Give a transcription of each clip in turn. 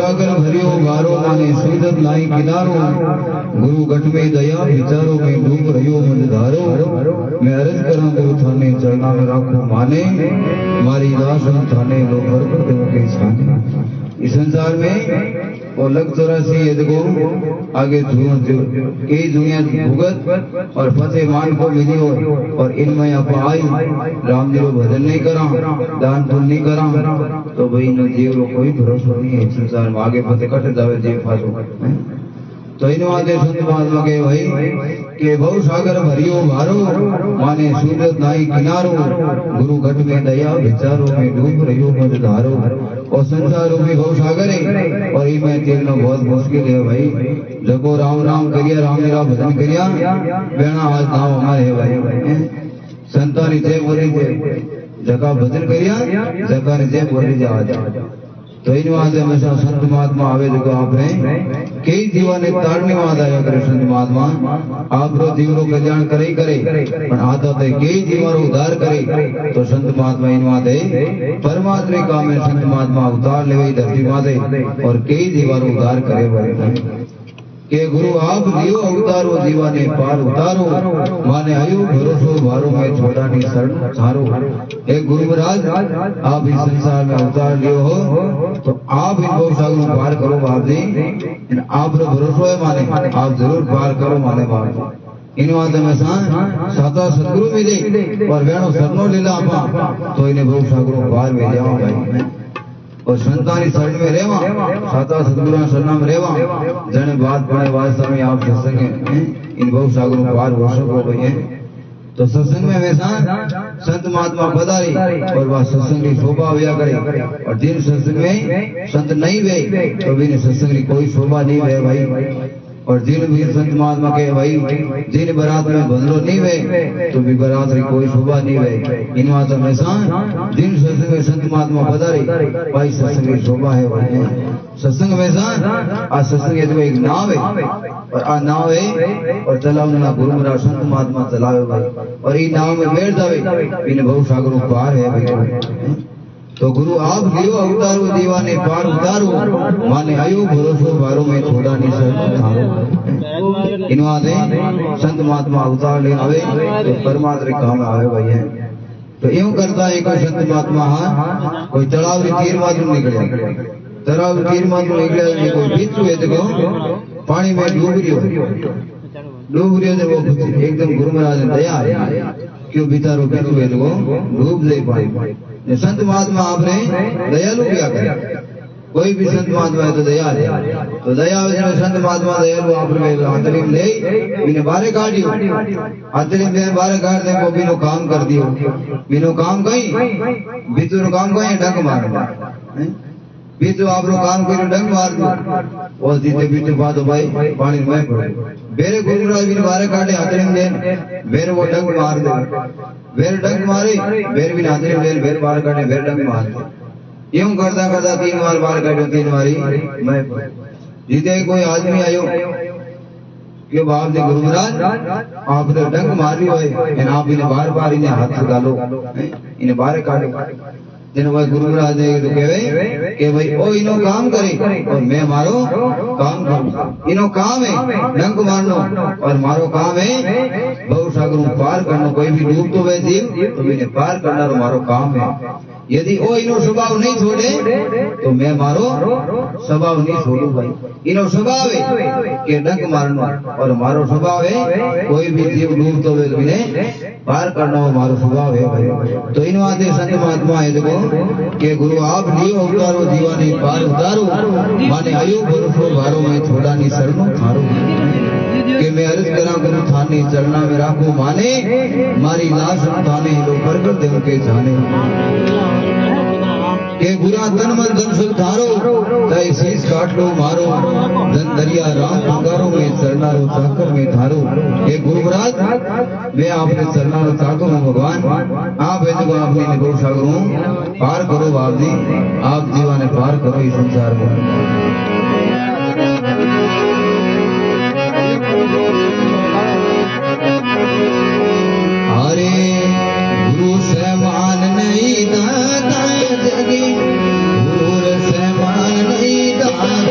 सागर भरियो गारो माने सीधत लाई किनारो गुरु गट में दया विचारो में डूब रहियो मुझ धारो मैं अर्ज करा गुरु थाने चरणा में राखो माने मारी दास थाने लो बरकत देव के छाने। इस संसार में और लग 84 देखो आगे कई दुनिया भुगत और फतेह मान को मिली हो और इनमें आप आई राम जी को भजन नहीं करा दान पुण्य नहीं करा तो भाई इन जीव को कोई भरोसा नहीं है संसार में आगे फतेह कट जावे जीव फासो। तो इन वादे संत महात्मा के भाई के बहु सागर भरियो भारो माने सूरत नाई किनारो गुरु घट में दया विचारो में डूब रहियो मत धारो। और संसार रूपी बहु सागर है और इनमें तैरना बहुत मुश्किल है भाई। जगो राम राम करिया राम मेरा भजन करिया बेड़ा आज नाम हमारे है भाई। संतानी जय बोली जगह भजन करिया जगह जय बोली जा आज। तो इन वादे हमेशा संत महात्मा आवे जो आपने कई जीवा ने तारने वादा आया करे संत महात्मा आप रो जीव रो कल्याण करे पर आता तो कई जीवा रो उद्धार करे। तो संत महात्मा इन वादे परमात्मा का में संत महात्मा अवतार लेवे धरती माते और कई जीवा रो उद्धार करे के गुरु आप लियो अवतारो जीवा ने पार उतारो माने आयु भरोसो भारो में छोड़ा नी शरण थारो। एक गुरु महाराज आप इस संसार में अवतार लियो हो तो आप इनको सागर पार करो बाप जी आप रो भरोसो है माने आप जरूर पार करो माने बाप। इन वादे में साता सदगुरु मिले और वेणो सरनो लीला आपा तो इन्हें बहुत सागरों पार में जाओ भाई। और संतानी शरण में रेवा साता सदगुरु शरणा में रेवा जने बात पड़े वास्तव में आप सत्संग इन बहु सागरों पार हो सको भैया। तो सत्संग में वैसा संत महात्मा पधारी और वह सत्संग की शोभा व्या करे और जिन सत्संग में संत नहीं वे तो भी सत्संग की कोई शोभा नहीं वे भाई। और जिन भी संत महात्मा के भाई जिन बारात में बंदरो नहीं वे तो भी बारात की कोई शोभा नहीं वे। इन बात हमेशा जिन सत्संग में संत महात्मा पधारे भाई सत्संग की शोभा है भाई। सत्संग हमेशा आज सत्संग जो एक नाव है और आ नाव है और चलावना गुरु महाराज संत महात्मा चलावे भाई और ये नाव में बैठ जावे इन बहु सागरों पार है भाई। तो गुरु आप लियो अवतारो दीवाने पार उतारो माने आयु भरोसो भारो में छोड़ा नहीं सर। इन वादे संत महात्मा अवतार ले आवे तो परमात्मा काम आवे भैया। तो यूं करता है कोई संत महात्मा हाँ कोई तालाब री तीर मात्र निकले तालाब तीर मात्र निकले कोई बीच हुए देखो पानी में डूब रही हो वो एकदम गुरु महाराज ने दया है क्यों बितारो बीच हुए देखो डूब जाए पानी। संत महात्मा आपने दयालु क्या करे कोई भी संत महात्मा है तो दया है तो दया संत महात्मा दयालु आपने अंतरिम ले इन्हें बारे काटियो अंतरिम में बारे काट दे वो बिनो काम कर दियो बिनो काम कहीं बीतु काम कहीं डंग मार बीतु आप रो काम करो डंग मार दो और जीते बीतु बात भाई पानी में पड़े बेरे गुरु राज बिन बारे काटे अंतरिम दे बेरे वो डंग मार दे बेर डंग मारे बेर भी नादरे बेर बार काटे बेर डंग मारे यूं करता करता 3 बार बार काटो 3 बारी मैं जीते कोई आदमी आयो कि बाप जी गुरु महाराज आप तो डंग मार रही है आप इन्हें बार बार इन्हें हाथ डालो इन्हें बाहर काटो जिन्हें भाई गुरु महाराज ने तो कहे कि भाई ओ इनो काम करे और मैं मारो काम करूं इनो काम है डंग मारनो और मारो काम है बहु सागरों पार करना कोई भी डूब तो वह जीव तो इन्हें पार करना तो मारो काम है। यदि ओ इनो स्वभाव नहीं छोड़े तो मैं मारो स्वभाव नहीं छोड़ू भाई। इनो स्वभाव है कि डंग मारना और मारो स्वभाव है कोई भी जीव डूब तो वह पार करना वो मारो स्वभाव है भाई। तो इन वादे संत महात्मा है देखो कि गुरु आप लियो उतारो दीवाने पार उतारो माने आयु भरोसो भारो में छोड़ा नहीं शरणो थारो कि मैं अर्ज करा गुरु थाने चरणा में राखो माने मारी लाश थाने लो प्रकट देव के जाने के बुरा तन मन धन सुख थारो तय शीश काट लो मारो धन दरिया राम पुकारो में चरणारो चाकर में थारो। हे गुरु महाराज मैं आपने चरणारो चाकर हूँ भगवान आप है जो आपने निगो सागरों पार करो बाप जी आप जीवाने पार करो इस संसार में। अरे गुरु से मान नहीं दाता जगी गुरु से मान नहीं दाता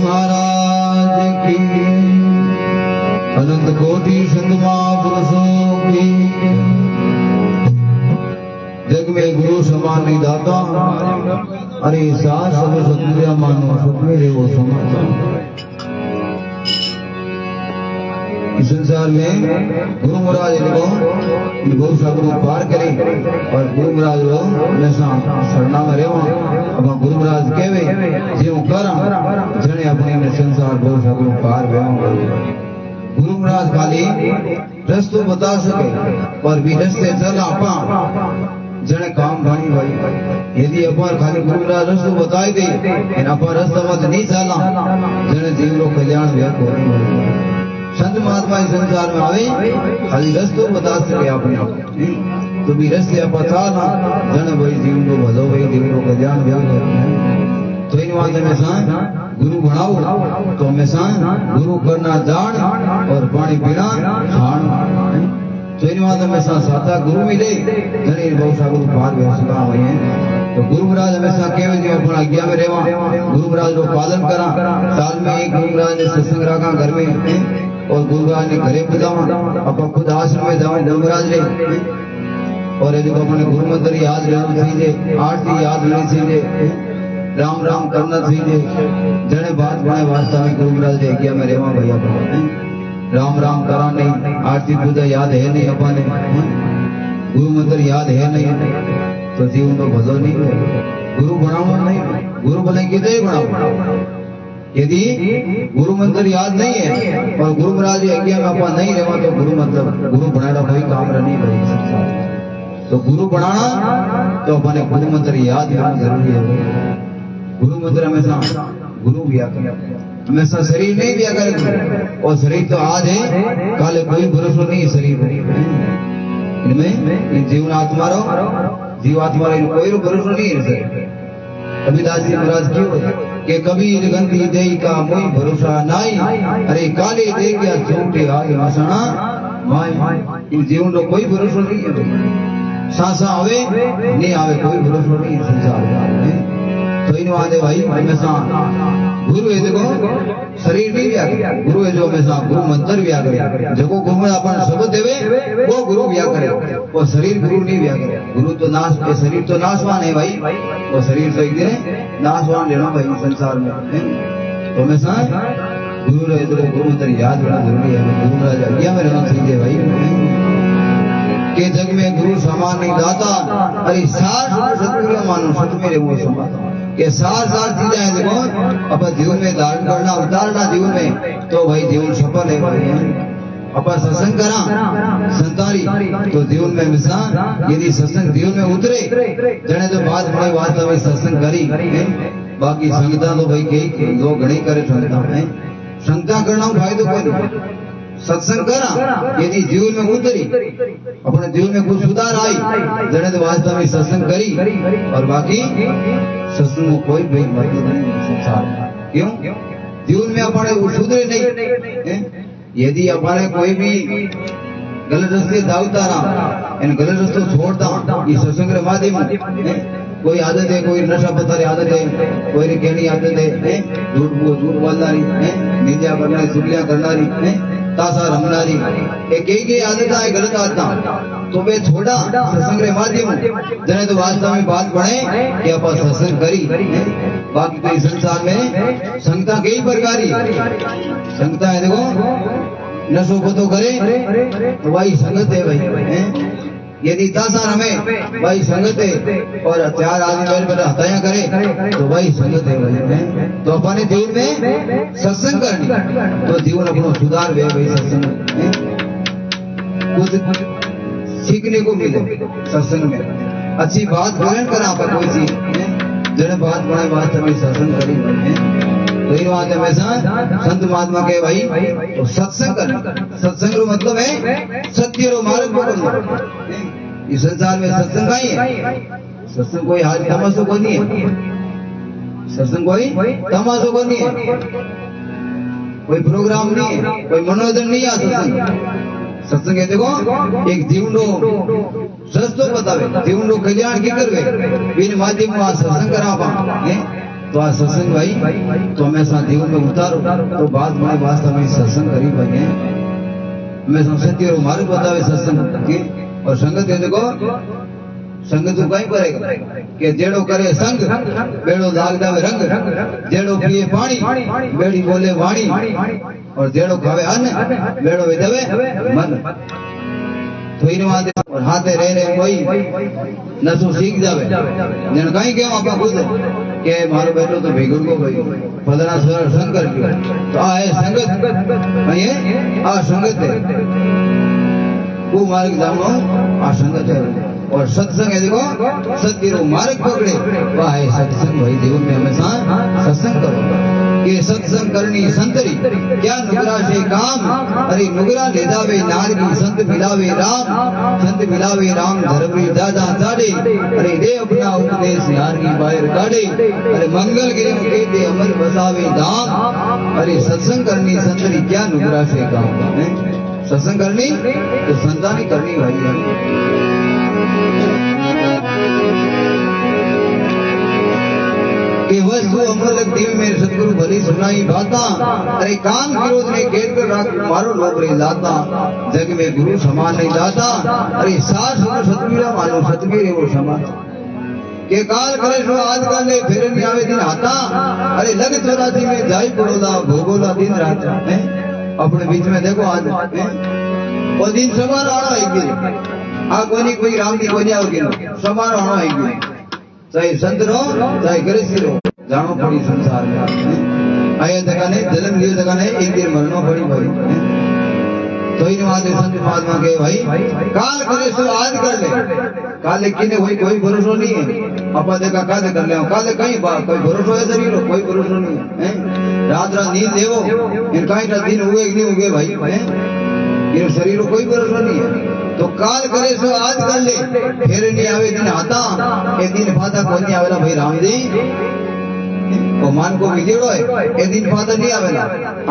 महाराज की अनंत कोटि कोटि संत महापुरुषों की जग में गुरु समान नहीं दाता। अरे सास सब सत्य मानो सुख में वो समाता। इस संसार में गुरु महाराज को गुरु सागर पार करे और गुरु महाराज को हमेशा शरणा में रेवा। अब गुरु महाराज कहवे जीव करा जने अपने संसार गुरु सागर पार वेवा। गुरु महाराज खाली रस्तो बता सके पर भी रस्ते चला पा जने काम भाई भाई। यदि अपार खाली गुरु महाराज रस्तो बताई दे इन अपार रास्ता मत नहीं चला जने जीव रो कल्याण व्या कोई। संत महात्मा इस संसार में आवे खाली रस्तो बता सके आपने तो भी रस्ते पता ना जने भाई जीव को भलो भाई जीव को कल्याण व्या तो इन बात हमेशा गुरु बनाओ तो हमेशा गुरु करना जान और पानी पीना खान। तो इन बात हमेशा साता गुरु मिले जने बहुत सागर पार व्यवस्था हुई है। तो गुरु महाराज हमेशा केवल जो अपना आज्ञा में रेवा गुरु महाराज को पालन करा। साल में एक गुरु महाराज ने सत्संग रखा घर में और गुरु महाराज ने घरे बुलावा अपन खुद आश्रम में जाओ गुरु महाराज ने और ये जो अपने गुरु मंत्र याद रहना चाहिए आरती याद रहनी चाहिए राम राम करना चाहिए जने बात बने वास्तव में गुरु महाराज ने आज्ञा में रेवा भैया राम राम करा नहीं आरती पूजा याद है नहीं अपने गुरु मंत्र याद है नहीं तो जीवन तो भलो नहीं है। गुरु बनाओ नहीं गुरु बने कितने बनाओ। यदि गुरु मंत्र याद नहीं है और गुरु महाराज आज्ञा में अपन नहीं रेवा तो गुरु मतलब गुरु बनाना कोई काम नहीं करेगा। तो गुरु बनाना तो अपने गुरु मंत्र याद करना जरूरी है। गुरु मंत्र हमेशा गुरु भी हमेशा शरीर नहीं दिया करे और शरीर तो आज है कल कोई भरोसा नहीं शरीर इनमें जीवन आत्मा रो जीवात्मा रो कोई भरोसा नहीं है। कबीरदास जी महाराज क्यों के कबीर गंदी दे का मोई भरोसा नाई अरे काले दे क्या झूठे आगे मसना माई। इन जीवन रो कोई भरोसा नहीं है। सांसा आवे नहीं आवे कोई भरोसा नहीं है संसार में। तो इन वादे भाई हमेशा गुरु है देखो शरीर नहीं व्या गुरु है जो हमेशा गुरु मंत्र व्या करे जो गुरु में अपन शब्द देवे वो गुरु व्या करे वो शरीर गुरु नहीं व्या करे। गुरु तो नाश ये शरीर तो नाशवान है भाई वो शरीर तो एक दिन नाशवान लेना भाई संसार में। तो हमेशा गुरु रहे तो गुरु मंत्र याद रखना जरूरी है। गुरु महाराज आज्ञा में रहना चाहिए भाई के जग में गुरु समान नहीं दाता। अरे सार सतगुरु मानो सत मेरे वो समाता के सार चीजें हैं देखो अपन जीवन में धारण करना उतारना जीवन में तो भाई जीवन सफल है भाई। अपन सत्संग करा संतारी तो जीवन में हमेशा यदि सत्संग जीवन में उतरे जने तो बात बड़ी बात में सत्संग करी बाकी संगता तो भाई कई लोग घणी करे संगता है संगता करना फायदो कोई सत्संग करा यदि जीवन में उतरी अपने जीवन में कुछ सुधार आई जने तो वास्तव में सत्संग करी और बाकी सत्संग को कोई भी मतलब नहीं संसार क्यों जीवन में अपने सुधरे नहीं। यदि अपने कोई भी गलत रस्ते दावता रहा इन गलत रस्तों छोड़ता इस सत्संग के माध्यम कोई आदत है कोई नशा पत्थर आदत है कोई कहनी आदत है झूठ बोलना रही निंदा करना चुगलियां करना रही तासा रमनारी एक आदत है गलत आदत तो वे छोड़ा सत्संग के माध्यम जने तो वास्तव में बात बढ़े कि अपन सत्संग करी। बाकी तो इस संसार में संगता कई प्रकार संगता है देखो नशो को तो करे तो भाई संगत है भाई। यदि तासा रमे भाई संगत है और चार आदमी बैठ कर हत्या करे तो भाई संगत है भाई। तो अपने जीवन में सत्संग करनी तो जीवन अपना सुधार वे भाई सत्संग कुछ सीखने को मिले सत्संग में अच्छी बात ग्रहण करा पर कोई चीज जने बात बड़े बात हमें सत्संग करी तो ये बात हमेशा संत महात्मा के भाई तो सत्संग करना सत्संग रो मतलब है सत्य रो मार्ग पकड़ना। इस संसार में सत्संग का ही है सत्संग कोई हाल तमाशो को नहीं है सत्संग कोई तमाशो को नहीं है कोई प्रोग्राम नहीं है कोई मनोरंजन नहीं है सत्संग। सत्संग है देखो एक जीवन रो सस्तो बतावे जीवन रो कल्याण की करवे बिन माध्यम में सत्संग करा पा तो आ सत्संग भाई तो हमेशा जीवन में उतारो तो बात में वास्तव में सत्संग करी भाई मैं संस्कृति और मार्ग बतावे सत्संग की और संगत है देखो संगत तो कहीं करेगा कि जेड़ो करे संग बेड़ो दाग दावे रंग जेड़ो पिए पानी बेड़ी बोले वाणी और जेड़ो खावे अन्न बेड़ो विधवे मन तो इन बात और हाथे रह कोई नसो सीख जावे जन कहीं के आपा खुद के मारो बेटो तो बिगड़ को भाई फलना सर संग कर तो आ है संगत ये आ संगत है वो मार्ग जामो आ संगत है और सत्संग है देखो सत्य रो मार्ग पकड़े वह है सत्संग भाई जीवन में हमेशा सत्संग करो कि सत्संग करनी संतरी क्या नुगरा से काम अरे नुगरा ले जावे नारगी संत मिलावे राम धर्मी दादा दाड़े अरे दे अपना उपदेश नारगी बाहर काढ़े अरे मंगल गिरे के दे अमर बसावे धाम अरे सत्संग करनी संतरी क्या नुगरा से काम सत्संग करनी तो संतानी करनी भाई कि वस्तु अमर लगती है मेरे सतगुरु भली सुनाई बाता अरे काम विरोध ने घेर कर राख मारो नौकरी लाता जग में गुरु समान नहीं दाता अरे सास सतवीरा मानो सतवीर वो समान के काल करे सो आज काल ने फिर नहीं आवे दिन आता अरे लग 84 में जाई पड़ोला भोगोला दिन रात है अपने बीच में देखो आज वो दिन समान आना है आ कोई राम की कोई आओगे समान आना है चाहे संत रो चाहे गृहस्थी रो जानो पड़ी संसार में आया जगह ने जन्म लिए जगह ने एक दिन मरना पड़ी भाई तो इन बात संत महात्मा के भाई काल करे सो आज कर ले काले किने कोई भरोसा नहीं है अपा देखा काले कर ले काले कहीं कोई भरोसा है शरीर कोई भरोसा नहीं है रात रात नींद देवो इन कहीं दिन हुए कि नहीं हुए भाई ये शरीर को कोई भरोसा नहीं है तो काल करे सो आज कर ले फिर नहीं आवे दिन आता ए दिन फाता कोई नहीं आवेला भाई राम जी वो मान को विजेड़ो है ए दिन फाता नहीं आवेला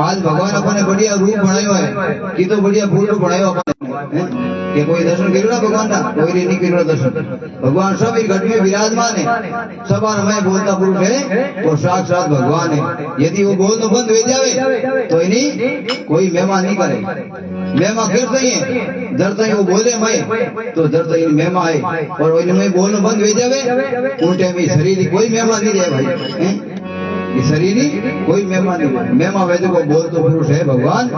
आज भगवान अपने बढ़िया रूप बनायो है कि तो बढ़िया फोटो बनायो अपने कि कोई दर्शन करो ना भगवान का कोई नहीं करो दर्शन भगवान सब इस घट में विराजमान है सब मैं बोलता पुरुष है वो साक्षात भगवान है यदि वो बोलना बंद हो जावे तो इन्हीं कोई मेहमान नहीं करे मेहमा करते ही डरता ही वो बोले मैं तो डरता ही मेहमा है और इनमें बोलना बंद हो जावे उल्टे में शरीर कोई मेहमान नहीं रहे भाई ये शरीर कोई मेहमान नहीं मेहमा वैसे को बोल तो पुरुष है भगवान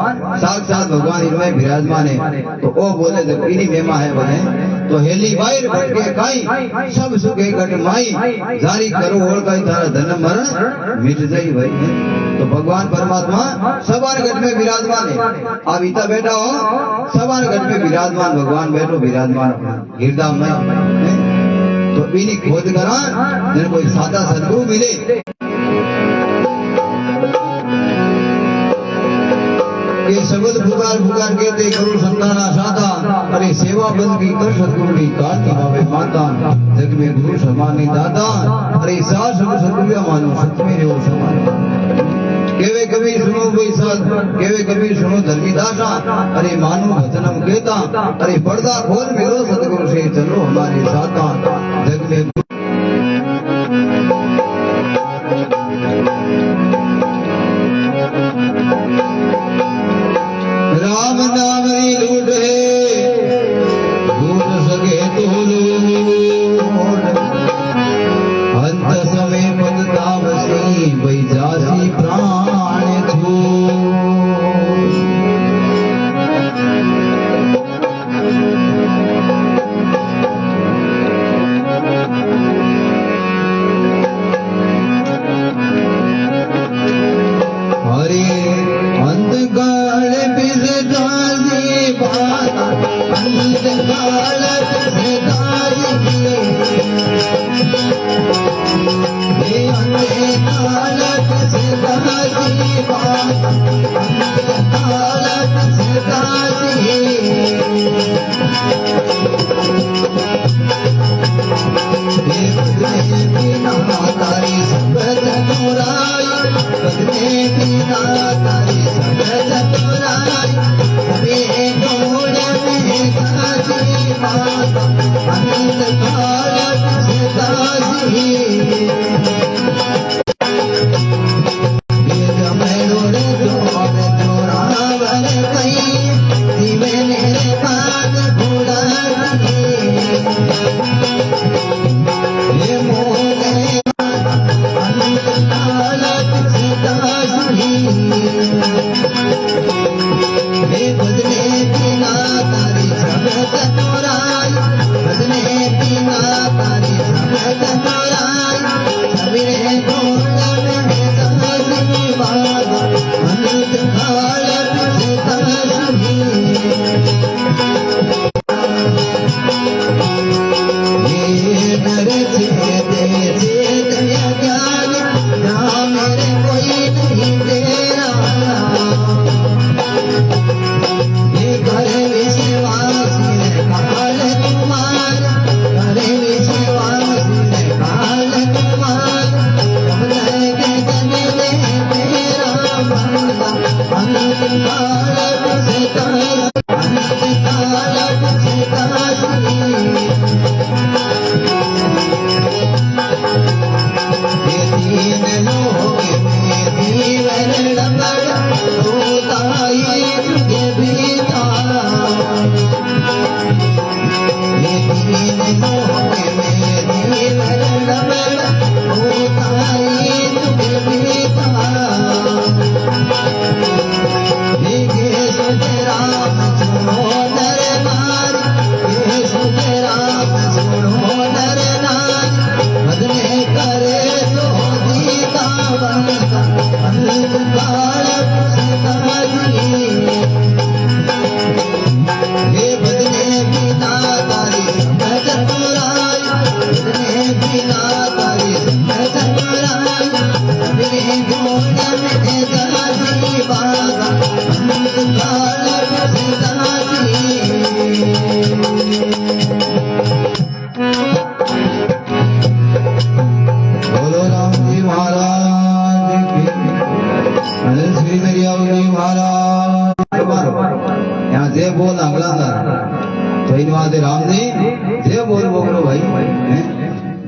साक्षात भगवान इनमें विराजमान है तो वो बोले तो इन्हीं मेहमा है बने तो हेली बाहर भटके काई सब सुखे घट माई जारी करो और का तारा धन मरण मिट जाई भाई तो भगवान परमात्मा सवार घट में विराजमान है आप इतना बैठा हो सवार घट में विराजमान भगवान बैठो विराजमान हृदय में तो इन्हीं खोज करा जन कोई सादा सदगुरु मिले ये शब्द पुकार कहते करो संताना साधा अरे सेवा बंदगी कर सतगुरु की काटी भावे माता जग में गुरु समानी दादा अरे सास सतगुरु मानो सत्य रे वो समान केवे कभी सुनो भाई साथ केवे कभी सुनो धर्मीदासा अरे मानो भजनम कहता अरे पर्दा खोल मिलो सतगुरु से चलो हमारे साथ जग में राम नाम री लूट है भूल सके तो अंत समय पद तामसी बैजासी प्राण धो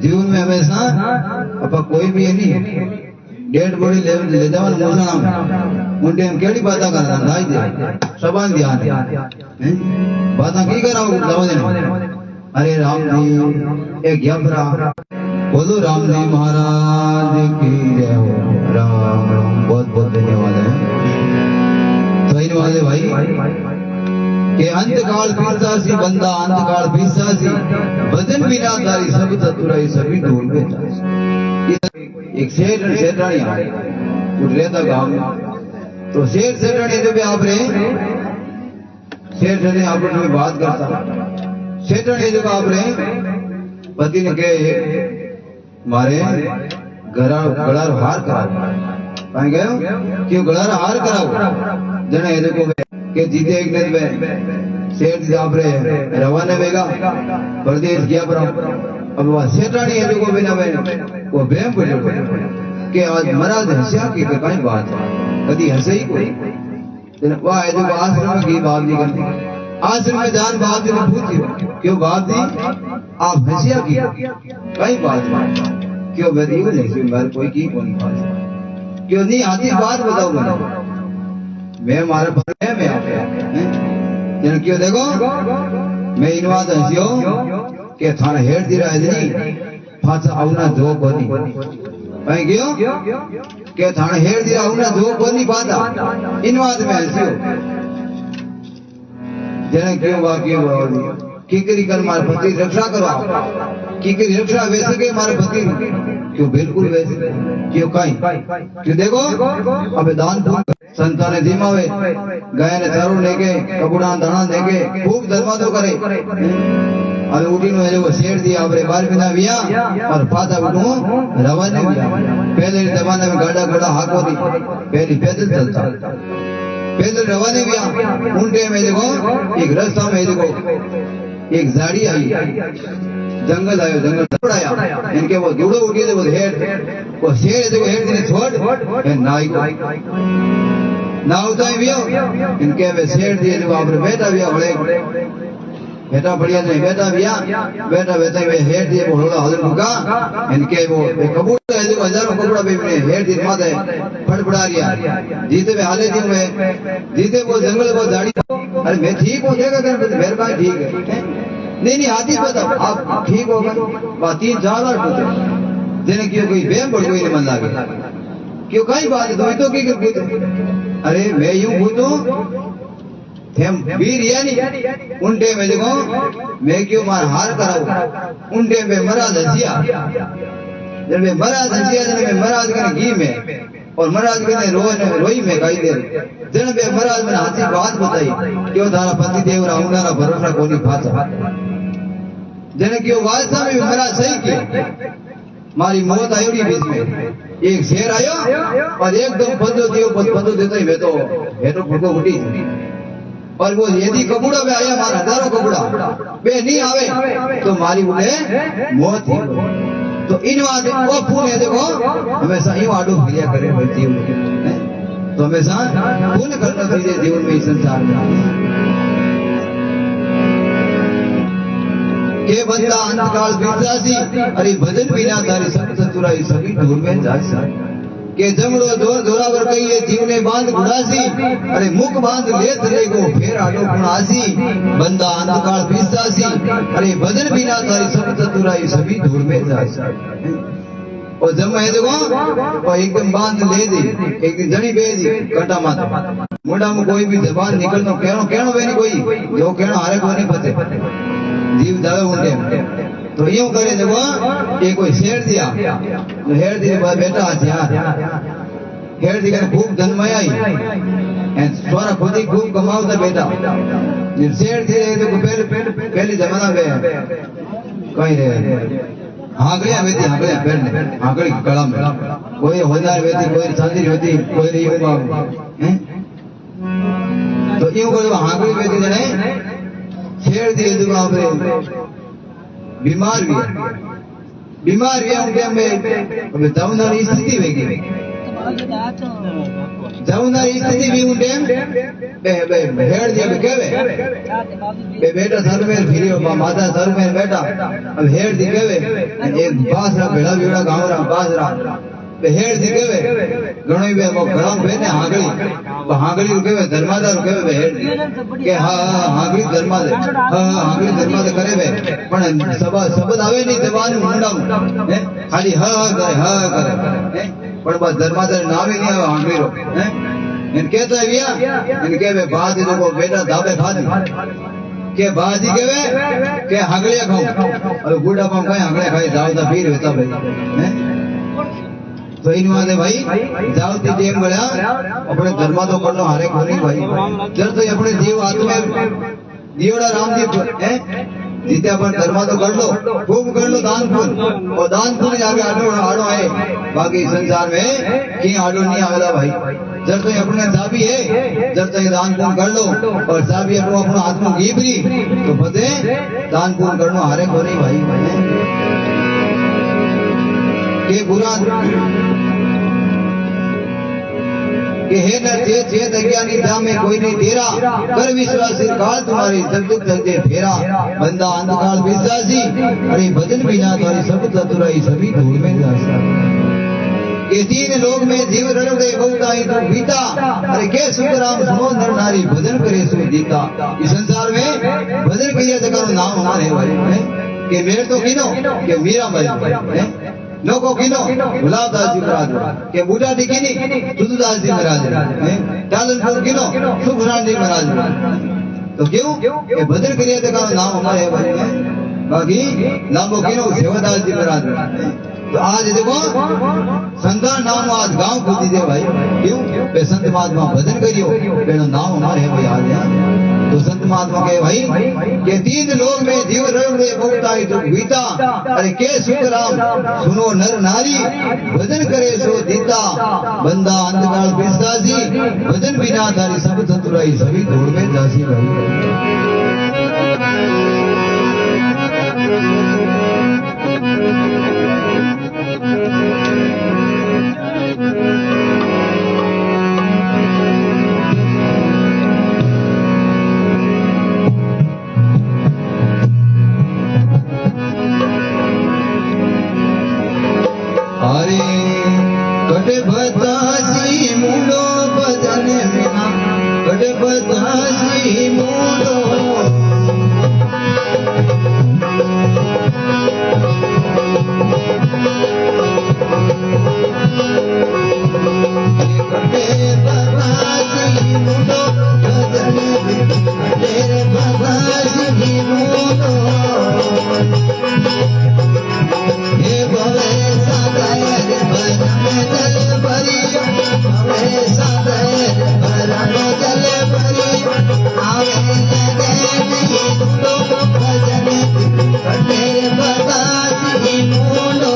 जीवन में हमेशा अपा कोई भी नहीं डेड बॉडी ले जावन मोसना मुंडे हम केड़ी बाता करना दाई दे सबन ध्यान है बाता की कराओ दवा देने अरे राम जी एक यमरा बोलो राम जी महाराज की जय हो। राम राम बहुत बहुत धन्यवाद है। तो इन वाले भाई के अंतकाल पीसासी बंदा अंतकाल पीसासी भजन बिना तारी सब चतुराई सभी ढूंढ बेचासी। एक शेर सेठानी कुछ रहता गांव में तो शेर सेठानी जो भी आप रहे शेर सेठानी आप में बात करता सेठानी जो आप रहे पति ने कहे मारे गड़ा हार कराओ कहीं गयो क्यों गड़ा हार कराओ जने ये देखो के जीते एक दिन में शेर जाप रहे रवाना बेगा प्रदेश गया पर अब वह सेठानी है जो बिना में वो बेम पड़े के आज महाराज हंसिया की कहीं बात कभी हंसे ही कोई वह है जो आश्रम की बात नहीं करती आश्रम में जान बात जी ने पूछी क्यों बात जी आप हंसिया की कहीं बात क्यों बेदी नहीं बार कोई की कौन बात क्यों नहीं आती बात बताओ मुझे मैं मारे भरे में आ गया क्यों देखो मैं इन बात हंसियो के थाने हेड दी रहा है फाचा आउना जो कोनी भाई क्यों के थाने हेड दी आउना जो कोनी पाता इन बात में हंसियो जने क्यों बाकी कीकरी कर मारे पति रक्षा करो कीकरी रक्षा वैसे के मारे पति क्यों बिल्कुल वैसे क्यों कहीं क्यों देखो अबे दान संताने धीमावे गाय ने चारू लेके कपूड़ा दाना लेके खूब धर्मादो करे अबे उठी नो जो शेर दिया आपरे बार बिना विया और पाता उठू रवाने विया पहले जमाने में गाड़ा घोड़ा हाको दी पहले पैदल चलता पैदल रवाने विया उनटे में देखो एक रास्ता में देखो एक झाड़ी आई जंगल आयो जंगल पड़ाया इनके वो जुड़ो उठे वो हेड वो शेर देखो हेड ने छोड़ नाई को ना उताई भी इनके वे शेर दिए जो आप बेटा भी बड़े बेटा बढ़िया नहीं बेटा बेटा बेटा वे हेड दिए वो थोड़ा हल मुका इनके वो कबूतर है जो हजारों कबूतर भी ने हेड दिए माते फड़फड़ा रिया जीते वे हाले दिन में जीते वो जंगल वो झाड़ी अरे मैं ठीक हूँ देखा कर मेरे पास ठीक है नहीं हाथी बताओ आप ठीक होगा बात 3-4 बार पूछे जिन्हें क्यों कोई बेम पड़ कोई मन लागे क्यों कई बात है तो की पूछो अरे मैं यूं पूछूं थे वीर यानी उन टाइम में देखो मैं क्यों मार हार कराऊं उन टाइम में महाराज हसिया जब मैं महाराज हसिया जब मैं महाराज के घी में और महाराज के रोई में गाई दे जन में महाराज ने हंसी बात बताई क्यों तारा पति देव राउंडा ना भरोसा कोनी फाचा जन क्यों वास्ता में महाराज सही किया मारी मौत आई बीच में एक शेर आयो और एकदम पदो देता ही मैं तो फुटको उठी और वो यदि कबूड़ा में आया मारा हजारों कबूड़ा वे नहीं आवे तो मारी बोले मौत ही तो इन बात वो पुण्य है देखो हमेशा यूं आडू फिरिया करे जीवन में तो हमेशा पुण्य करना चाहिए जीवन में इस संसार में के बंदा अंतकाल बीतासी अरे भजन बिना तारी सब चतुराई सभी दूर में जासी के जमड़ो जोर जोरावर कहिए जीवने बांध गुड़ासी अरे मुख बांध ले चले गो फेर आडो गुणासी बंदा अंतकाल बीतासी अरे भजन बिना तारी सब चतुराई सभी दूर में जासी और जब है देखो और एकदम बांध ले दी एक दिन जड़ी बे दी कटा माता मुंडा में कोई भी जबान निकल तो कहनो वे नहीं कोई जो कहनो हारे को नहीं पते जीव जावे उनके तो यूं करे देखो ये कोई शेर दिया तो हेर दी बाद बेटा हेर दी कर खूब जन्माई स्वरा खुद ही खूब कमाओ बेटा शेर थी तो पहले जमाना में कहीं रहे हाँगड़िया वेती हाँगड़िया पेड़ हाँगड़ी कड़ा में कोई हजार वेती कोई चांदी वेती कोई नहीं तो यूं करे हाँगड़ी वेती जने शेर दिए दुआ बीमार भी उनके में अबे जाऊनारी स्थिति वेगी जाऊनारी स्थिति भी उनके बे हेड दिया बे केवे बेटा सर में फिरियो माता सर में बेटा अब हेड दी केवे एक बासरा भेड़ा भेड़ा गांव रा बासरा हेड दी केवे घणो बे वो घणो बे ने हांगड़ी केवे धर्मादार केवे हेड के हां हांगड़ी धर्मादार हां हांगड़ी धर्मादार करे बे पण शब्द आवे नहीं जबान मुंडा है खाली हा करे पण बस धर्मादार नाम ही नहीं आवे हांगड़ी रो है इन कहता है भैया इन केवे बाद देखो बेटा दाबे खा दी के बाजी केवे के हांगड़िया खाऊं और बूढ़ा पाम कहे हांगड़िया खाई जाओ ता पीर होता भाई हैं तो इन वादे भाई जाओ ती टेम गया अपने धर्मा तो करनो हारे कोनी भाई जब तो अपने जीव आत्मा जीवड़ा रामदीप है जीते अपन धर्मा तो कर लो खूब कर लो दान पुण्य और दान पुण्य जाके आड़ो है बाकी संसार में कहीं आड़ो नहीं आवेला भाई जब तो अपने चाबी है जब तो दान पुण्य कर लो और चाबी अपना आत्मा गीबरी तो पते दान पुण्य करनो हारे कोनी भाई के बुरा कि हे न चेत अज्ञानी जा में कोई नहीं तेरा कर विश्वास काल तुम्हारी जब दुख जगते फेरा बंदा अंधकाल विश्वासी अरे भजन बिना तुम्हारी सब चतुराई सभी धूल में जासा के तीन लोग में जीव रण गए बहुताई तो बीता अरे के सुखराम सुनो नर नारी भजन करे सो जीता इस संसार में भजन करिए तो करो नाम हमारे भाई के मेरे तो किनो के मीरा भाई लोगों किनो गुलाबदास जी महाराज के बूढ़ा दिखिनी तुलसीदास जी महाराज टालनपुर किनो सुखराम जी महाराज तो क्यों ये भजन करिए तो का नाम हमारे भाई बाकी नामो किनो सेवादास जी महाराज तो आज देखो संतान नाम आज गांव को दीजिए भाई क्यों वे संत महात्मा भजन करियो बेनो नाम हमारे है भाई आज तो संत महात्मा कहे भाई के तीन लोग में जीव रण में बहुताई तो बीता अरे के सुखराम सुनो नर नारी भजन करे सो जीता बंदा अंधकाल विश्वासी भजन बिना तारी सब चतुराई सभी धूल में जासी भाई कटे बतासी मुंडो भजन बिना कटे बतासी मुंडो हे भवे सागर भरम जल भरियो भवे सागर भरम जल भरियो आवे लगे नहीं ढूंढो भजन कटे बतासी ढूंढो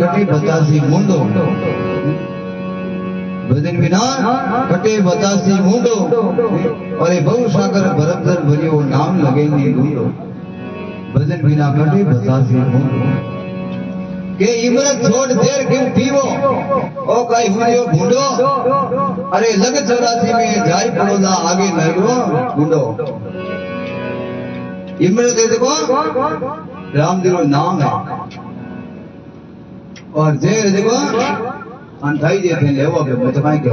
कटे बतासी मुंडो भजन बिना कटे बतासी मुंडो और बहु सागर बरबदर भरियो नाम लगे नी ढूंढो भजन बिना कटे बतासी मुंडो के इमरत छोड़ देर क्यों पीवो ओ काई हुरियो भूंडो अरे लग 84 में जाई पड़ोला आगे नगरो भूंडो इमरत है देखो रामदेव नाम है और जेर देखो अंधाई देते लेवो के बचवाई के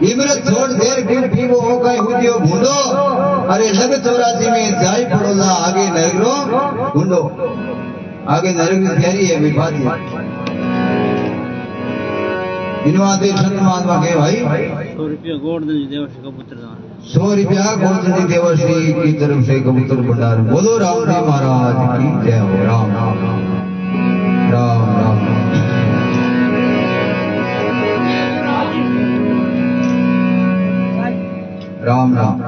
इमरत छोड़ देर क्यों पीवो हो काई हुरियो भूंडो अरे लग 84 में जाई पड़ोला आगे नगरो भूंडो आगे नरक की तैयारी है विवाद है इनवादे संत महात्मा के भाई 100 रुपया गोवर्धन जी देवर्षि कबूतर दान 100 रुपया गोवर्धन जी देवर्षि की तरफ से कबूतर भंडार बोलो रामदेव महाराज की जय हो राम राम राम राम राम राम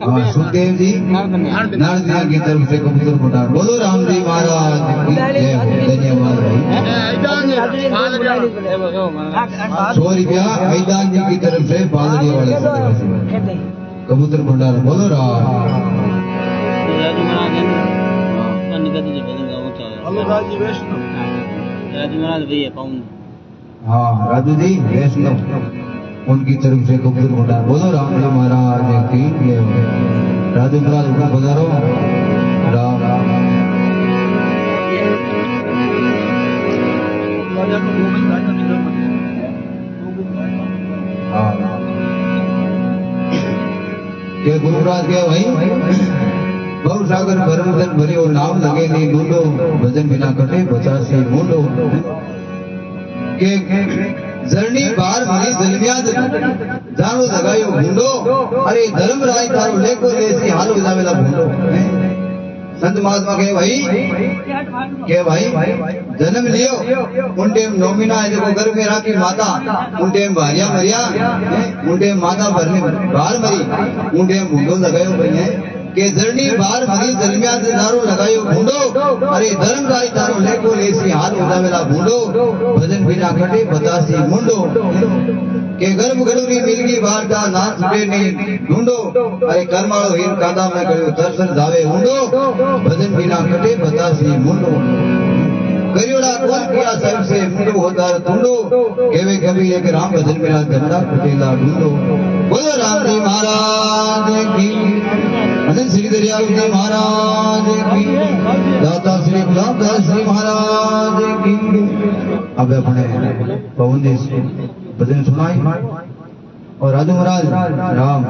हाँ सुखदेव जी नारद की तरफ से कबूतर भंडार बोलो रामदेव महाराज की जय हो धन्यवाद भाई 100 रुपया ऐदान जी की तरफ से बादलिया वाले कबूतर भंडार बोलो राम हाँ राजू जी वैष्णव उनकी तरफ से कबूतर भंडार बोलो रामदेव महाराज की जय हो राजू महाराज ऊपर पधारो राम राम हाँ के गुरुराज के भाई बहु सागर भरमदन भरे और नाम लगे नहीं ढूंढो भजन बिना कटे 85 ढूंढो के जर्नी बार भरी जलमियाद जानो लगायो भूंडो अरे धर्म राय तारो लेको लेसी हालो जावेला भूंडो संत महात्मा के भाई जन्म लियो उन टाइम नोमिना है जो घर में राखी माता उन टाइम भारिया मरिया उन टाइम माता भरने बाहर मरी उन टाइम भूंडो लगायो भई के जर्नी बार भरी जलमियाद दारो लगायो भूंडो अरे धर्म राय तारो लेको लेसी हाल उदावेला भूंडो भजन बिना कटे 85 मुंडो के गर्भ गडूरी मिलगी वार्ता ना छुटे नहीं ढूंढो अरे कर्माळो हीर कादा में कयो दर्शन जावे ऊंडो भजन बिना कटे 85 मुंडो करियोड़ा कोन किया सब से मुंडो होदार तुंडो केवे कभी एक राम भजन बिना जमड़ा कुटेला ढूंढो बोलो रामदेव महाराज की भजन श्री दरियाव जी महाराज की दाता श्री गुलाबदास श्री महाराज की अब अपने पवन जी भजन सुनाई और राजू महाराज राम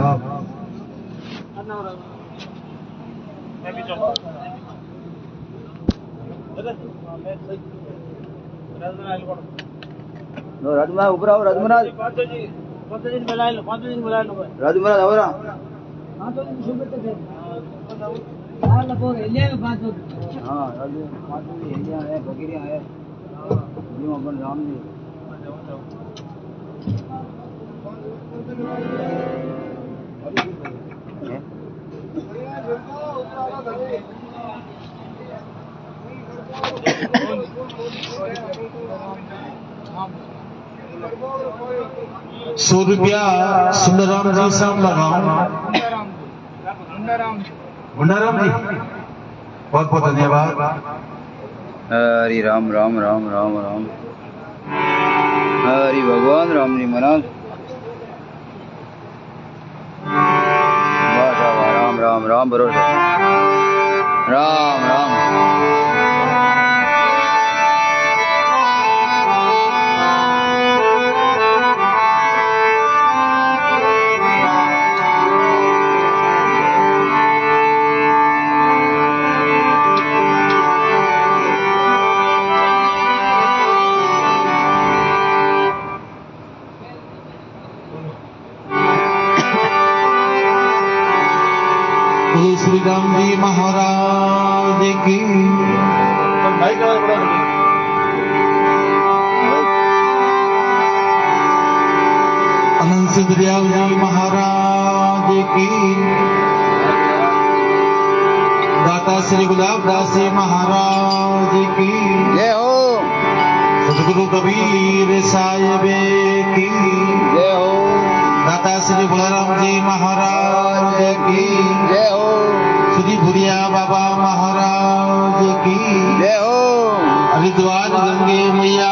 राजू महाराज ऊपर आओ राजू महाराज राजू महाराज आओ हाँ राजू है बकरिया है अपन राम जी ₹100 सुंदराम जी साहब लगाओ मुंडाराम जी बहुत बहुत धन्यवाद हरि राम राम राम राम राम हरि भगवान राम जी महाराज राम राम राम भरोसा राम राम श्री राम जी महाराज की अनंत दरियाव जी महाराज की दाता श्री गुलाबदास जी महाराज की जय हो सतगुरु कबीर साहिब की जय हो दाता श्री बलराम जी महाराज की जय हो श्री भुरिया बाबा महाराज की जय हो हरिद्वार गंगे मैया